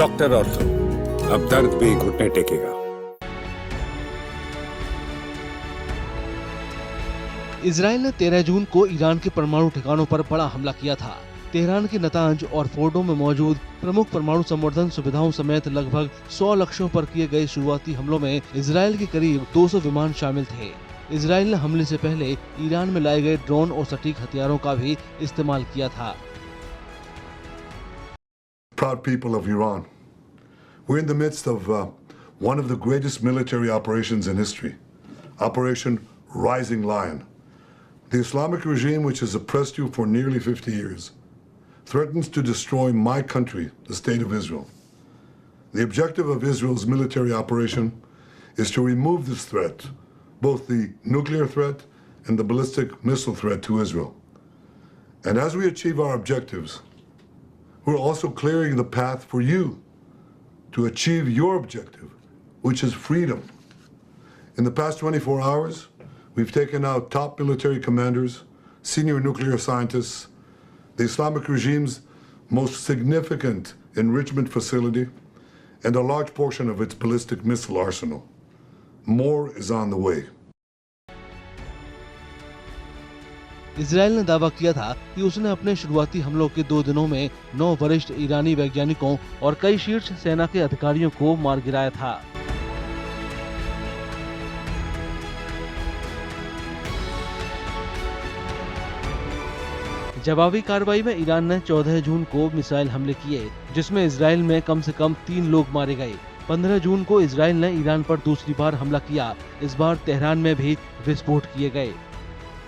Doctor ortho, अब दर्द भी घुटने टेकेगा। इजराइल ने 13 जून को ईरान के परमाणु ठिकानों पर बड़ा हमला किया था। तेहरान के नतांज और फोर्डो में मौजूद प्रमुख परमाणु संवर्धन सुविधाओं समेत लगभग 100 लक्ष्यों पर किए गए शुरुआती हमलों में इजराइल के करीब 200 विमान शामिल थे। इजराइल ने हमले से पहले ईरान में लाए गए ड्रोन और सटीक हथियारों का भी इस्तेमाल किया था। Proud people of Iran, we're in the midst of one of the greatest military operations in history, Operation Rising Lion. The Islamic regime, which has oppressed you for nearly 50 years, threatens to destroy my country, the State of Israel. The objective of Israel's military operation is to remove this threat, both the nuclear threat and the ballistic missile threat to Israel. And as we achieve our objectives, we're also clearing the path for you to achieve your objective, which is freedom. In the past 24 hours, we've taken out top military commanders, senior nuclear scientists, the Islamic regime's most significant enrichment facility, and a large portion of its ballistic missile arsenal. More is on the way. Israel ने दावा किया था कि उसने अपने शुरुआती हमलों के 2 दिनों में 9 वरिष्ठ ईरानी वैज्ञानिकों और कई शीर्ष सेना के अधिकारियों को मार गिराया था। जवाबी कार्रवाई में ईरान ने 14 जून को मिसाइल हमले किए, जिसमें इजराइल में कम से कम 3 लोग मारे गए। 15 जून को इजराइल ने ईरान पर दूसरी बार हमला किया। इस बार तेहरान में भी विस्फोट किए गए।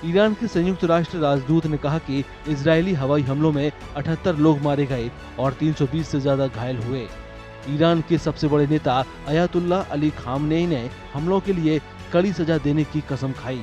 ईरान के संयुक्त राष्ट्र राजदूत ने कहा कि इजरायली हवाई हमलों में 78 लोग मारे गए और 320 से ज्यादा घायल हुए। ईरान के सबसे बड़े नेता अयातुल्लाह अली खामनेई ने हमलों के लिए कड़ी सजा देने की कसम खाई।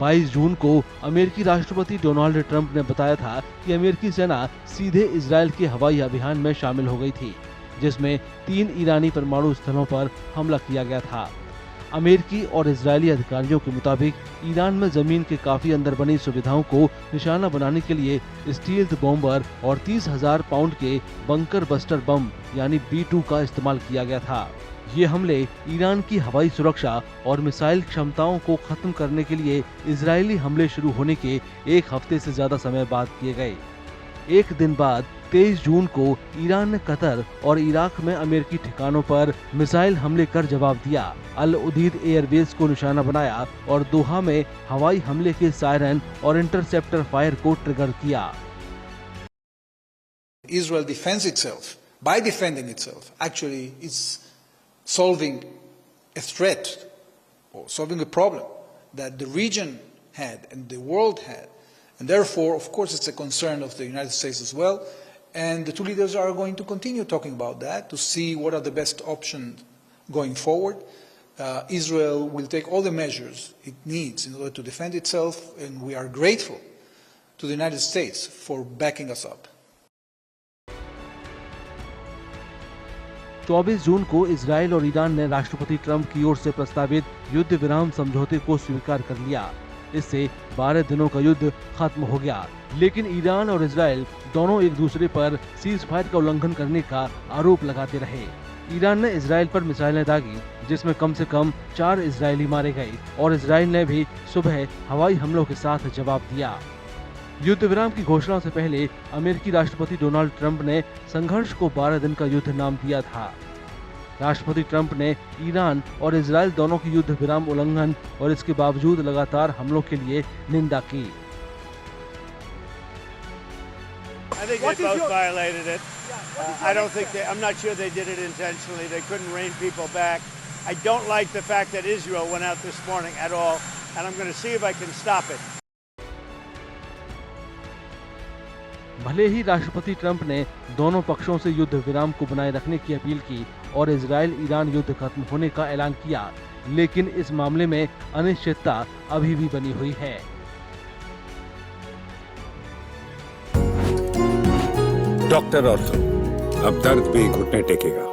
22 जून को अमेरिकी राष्ट्रपति डोनाल्ड ट्रंप ने बताया था कि अमेरिकी सेना सीधे इजरायल के हवाई अभियान में शामिल हो गई थी, जिसमें 3 ईरानी परमाणु स्थलों पर हमला किया गया था। अमेरिकी और इजरायली अधिकारियों के मुताबिक ईरान में जमीन के काफी अंदर बनी सुविधाओं को निशाना बनाने के लिए स्टील्थ बॉम्बर और 30,000 पाउंड के बंकर बस्टर बम यानी B-2 का इस्तेमाल किया गया था। ये हमले ईरान की हवाई सुरक्षा और मिसाइल क्षमताओं को खत्म करने के लिए इजरायली हमले शुरू होने के 1 हफ्ते से ज्यादा समय बाद किए गए। एक दिन बाद 23 जून को ईरान ने कतर और इराक में अमेरिकी ठिकानों पर मिसाइल हमले कर जवाब दिया। अल उदीद एयरबेस को निशाना बनाया और दोहा में हवाई हमले के सायरन और इंटरसेप्टर फायर को ट्रिगर किया। Israel defends itself. By defending itself, actually is solving a threat or solving a problem that the region had and the world had. And therefore, of course, it's a concern of the United States as well. And the two leaders are going to continue talking about that to see what are the best options going forward. Israel will take all the measures it needs in order to defend itself, and we are grateful to the United States for backing us up. 24 जून को Israel और Iran ने राष्ट्रपति Trump की ओर से प्रस्तावित युद्ध विराम समझौते को स्वीकार कर लिया। इससे 12 दिनों का युद्ध खत्म हो गया, लेकिन ईरान और इजराइल दोनों एक दूसरे पर सीज फायर का उल्लंघन करने का आरोप लगाते रहे। ईरान ने इजराइल पर मिसाइलें दागी, जिसमें कम से कम 4 इजरायली मारे गए और इजराइल ने भी सुबह हवाई हमलों के साथ जवाब दिया। युद्ध विराम की घोषणा से पहले अमेरिकी राष्ट्रपति डोनाल्ड ट्रंप ने संघर्ष को 12 दिन का युद्ध नाम दिया था। राष्ट्रपति ट्रंप ने ईरान और इजराइल दोनों की युद्ध विराम उल्लंघन और इसके बावजूद लगातार हमलों के लिए निंदा की। I think they both violated it. I don't think I'm not sure they did it intentionally. They couldn't rein people back. I don't like the fact that Israel went out this morning at all, and I'm going to see if I can stop it. भले ही राष्ट्रपति Trump ने दोनों पक्षों से युद्ध विराम को बनाए रखने की अपील की और इजराइल ईरान युद्ध खत्म होने का ऐलान किया, लेकिन इस मामले में अनिश्चितता अभी भी बनी हुई है। डॉक्टर ऑर्थो, अब दर्द भी घुटने टेकेगा।